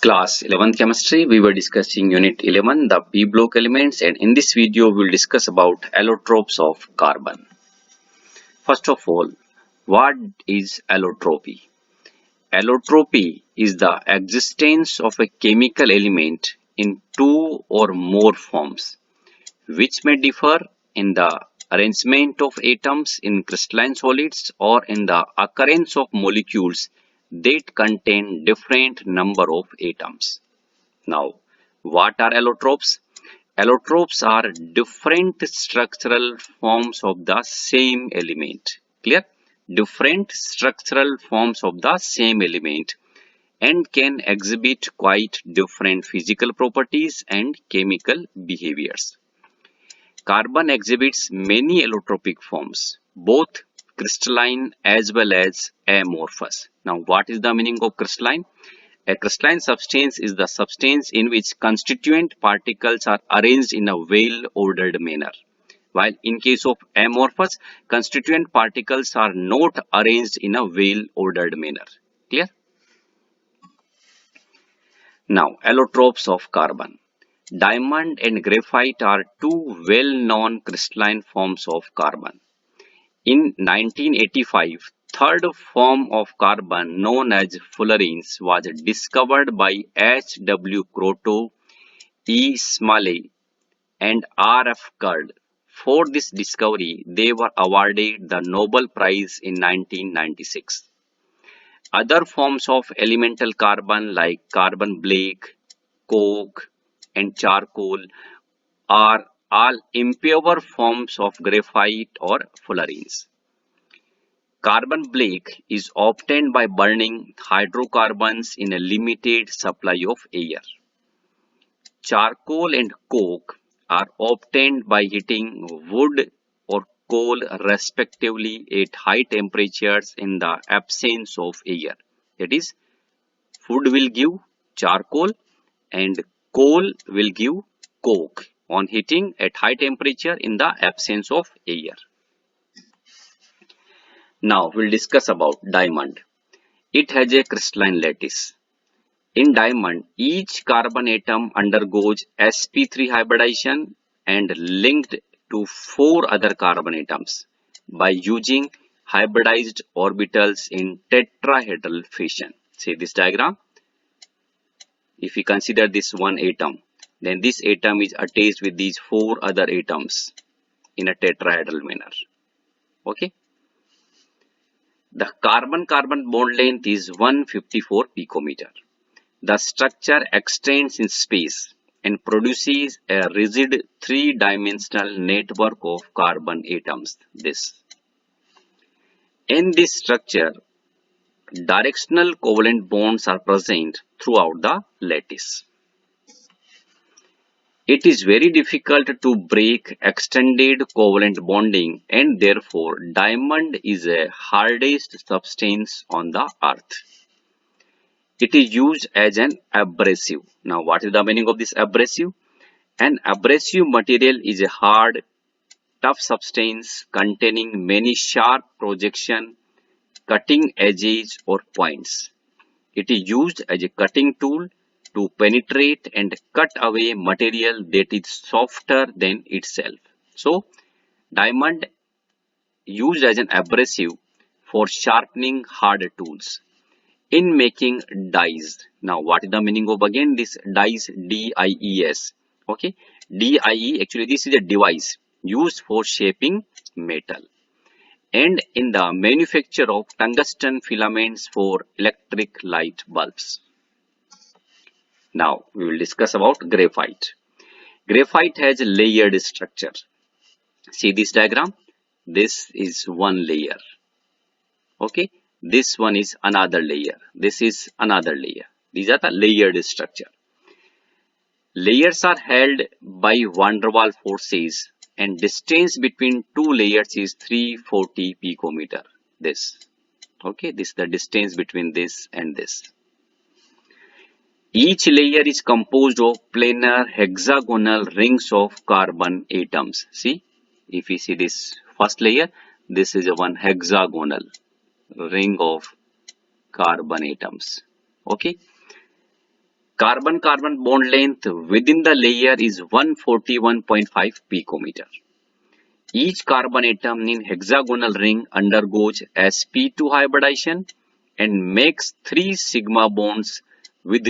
Class 11 Chemistry, we were discussing Unit 11, the P block elements, and in this video we will discuss about allotropes of carbon. First of all, what is allotropy? Allotropy is the existence of a chemical element in two or more forms, which may differ in the arrangement of atoms in crystalline solids or in the occurrence of molecules that contain different number of atoms. Now, what are allotropes? Allotropes are different structural forms of the same element. Clear? Different structural forms of the same element and can exhibit quite different physical properties and chemical behaviors. Carbon exhibits many allotropic forms, both crystalline as well as amorphous. Now, what is the meaning of crystalline? A crystalline substance is the substance in which constituent particles are arranged in a well-ordered manner. While in case of amorphous, constituent particles are not arranged in a well-ordered manner. Clear? Now, allotropes of carbon. Diamond and graphite are two well-known crystalline forms of carbon. In 1985, third form of carbon known as fullerenes was discovered by H.W. Kroto, E. Smalley, and R.F. Kurd. For this discovery, they were awarded the Nobel Prize in 1996. Other forms of elemental carbon like carbon black, coke, and charcoal are all impure forms of graphite or fullerenes. Carbon black is obtained by burning hydrocarbons in a limited supply of air. Charcoal and coke are obtained by heating wood or coal respectively at high temperatures in the absence of air. That is, wood will give charcoal and coal will give coke on heating at high temperature in the absence of air. Now we'll discuss about diamond. It has a crystalline lattice. In diamond, each carbon atom undergoes Sp2 hybridization and linked to 4 other carbon atoms by using hybridized orbitals in tetrahedral fashion. See this diagram. If we consider this one atom, then this atom is attached with these 4 other atoms in a tetrahedral manner. Okay. The carbon-carbon bond length is 154 picometer. The structure extends in space and produces a rigid 3-dimensional network of carbon atoms. In this structure, directional covalent bonds are present throughout the lattice. It is very difficult to break extended covalent bonding, and therefore diamond is the hardest substance on the earth. It is used as an abrasive. Now, what is the meaning of this abrasive? An abrasive material is a hard, tough substance containing many sharp projection, cutting edges or points. It is used as a cutting tool to penetrate and cut away material that is softer than itself. So, diamond used as an abrasive for sharpening hard tools. In making dies. Now, what is the meaning of again this dies? D-I-E-S. Okay, D-I-E, actually this is a device used for shaping metal. And in the manufacture of tungsten filaments for electric light bulbs. Now, we will discuss about graphite. Graphite has a layered structure. See this diagram? This is one layer. Okay, this one is another layer. This is another layer. These are the layered structure. Layers are held by van der Waals forces and distance between two layers is 340 picometer. This. Okay, this is the distance between this and this. Each layer is composed of planar hexagonal rings of carbon atoms. See, if we see this first layer, this is a one hexagonal ring of carbon atoms. Okay. Carbon-carbon bond length within the layer is 141.5 picometer. Each carbon atom in hexagonal ring undergoes Sp2 hybridization and makes 3 sigma bonds with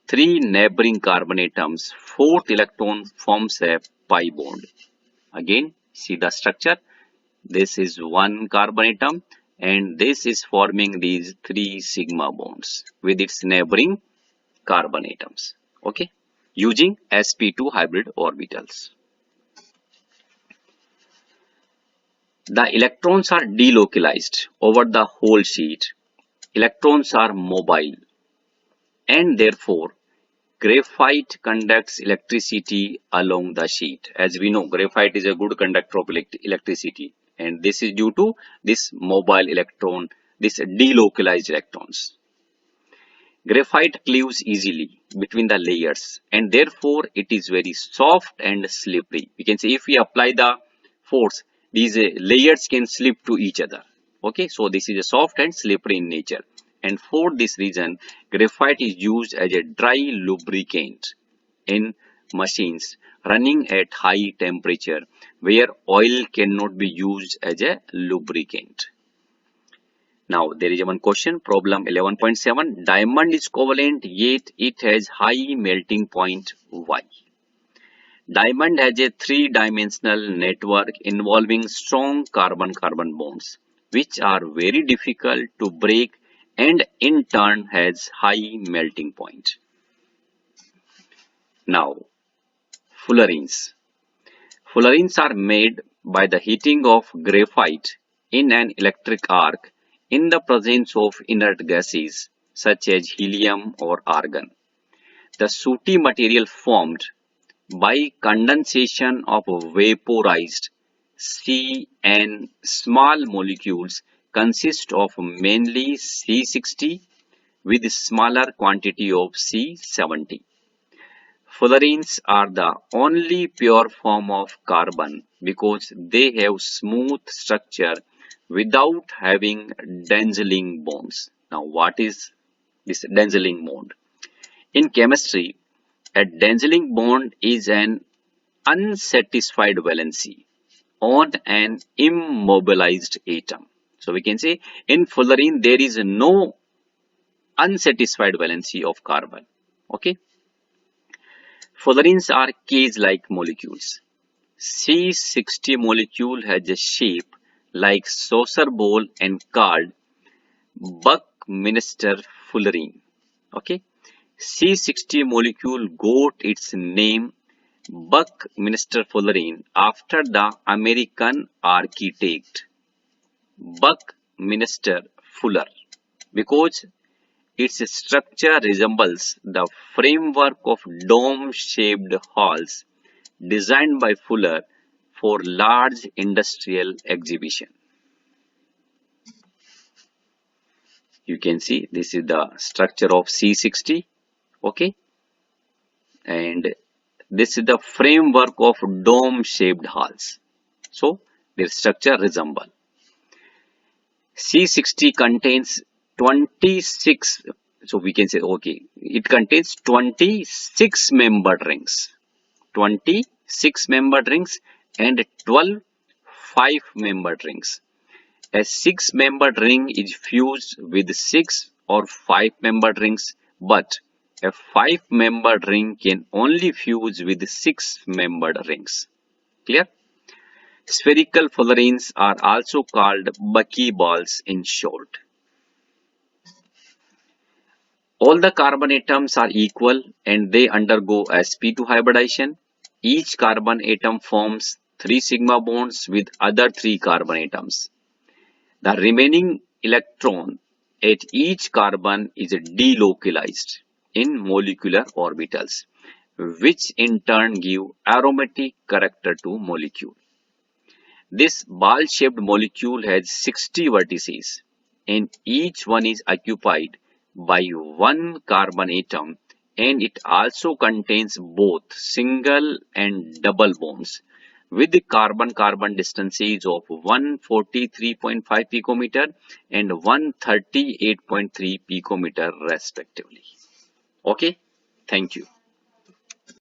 3 neighboring carbon atoms. Fourth electron forms a pi bond. Again, see the structure. This is one carbon atom and this is forming these 3 sigma bonds with its neighboring carbon atoms. Okay, using Sp2 hybrid orbitals. The electrons are delocalized over the whole sheet. Electrons are mobile and therefore graphite conducts electricity along the sheet. As we know, graphite is a good conductor of electricity, and this is due to this mobile electron, this delocalized electrons. Graphite cleaves easily between the layers and therefore it is very soft and slippery. We can say if we apply the force, these layers can slip to each other. Okay, so this is a soft and slippery in nature. And for this reason, graphite is used as a dry lubricant in machines running at high temperature where oil cannot be used as a lubricant. Now there is one question, problem 11.7. Diamond is covalent yet it has high melting point. Why? Diamond has a 3-dimensional network involving strong carbon-carbon bonds which are very difficult to break and in turn has high melting point. Now, fullerenes. Fullerenes are made by the heating of graphite in an electric arc in the presence of inert gases such as helium or argon. The sooty material formed by condensation of vaporized C and small molecules consist of mainly C60 with smaller quantity of C70. Fullerenes are the only pure form of carbon because they have smooth structure without having dazzling bonds. Now what is this dazzling bond? In chemistry, a dazzling bond is an unsatisfied valency on an immobilized atom. So we can say in fullerene there is no unsatisfied valency of carbon. Okay. Fullerenes are cage-like molecules. C60 molecule has a shape like saucer bowl and called Buckminster fullerene. Okay. C60 molecule got its name Buckminster fullerene after the American architect Buckminster Fuller because its structure resembles the framework of dome-shaped halls designed by Fuller for large industrial exhibition. You can see this is the structure of C60. Okay, and this is the framework of dome-shaped halls. So their structure resemble. C60 contains 26. So we can say okay, it contains 26 membered rings. 26 membered rings and 12 5-membered rings. A 6-membered ring is fused with 6 or 5-membered rings, but a 5-membered ring can only fuse with 6-membered rings. Clear? Spherical fullerenes are also called buckyballs in short. All the carbon atoms are equal and they undergo Sp2 hybridization. Each carbon atom forms 3 sigma bonds with other 3 carbon atoms. The remaining electron at each carbon is delocalized in molecular orbitals, which in turn give aromatic character to molecule. This ball-shaped molecule has 60 vertices and each one is occupied by one carbon atom, and it also contains both single and double bonds with the carbon-carbon distances of 143.5 picometer and 138.3 picometer respectively. Okay, Thank you.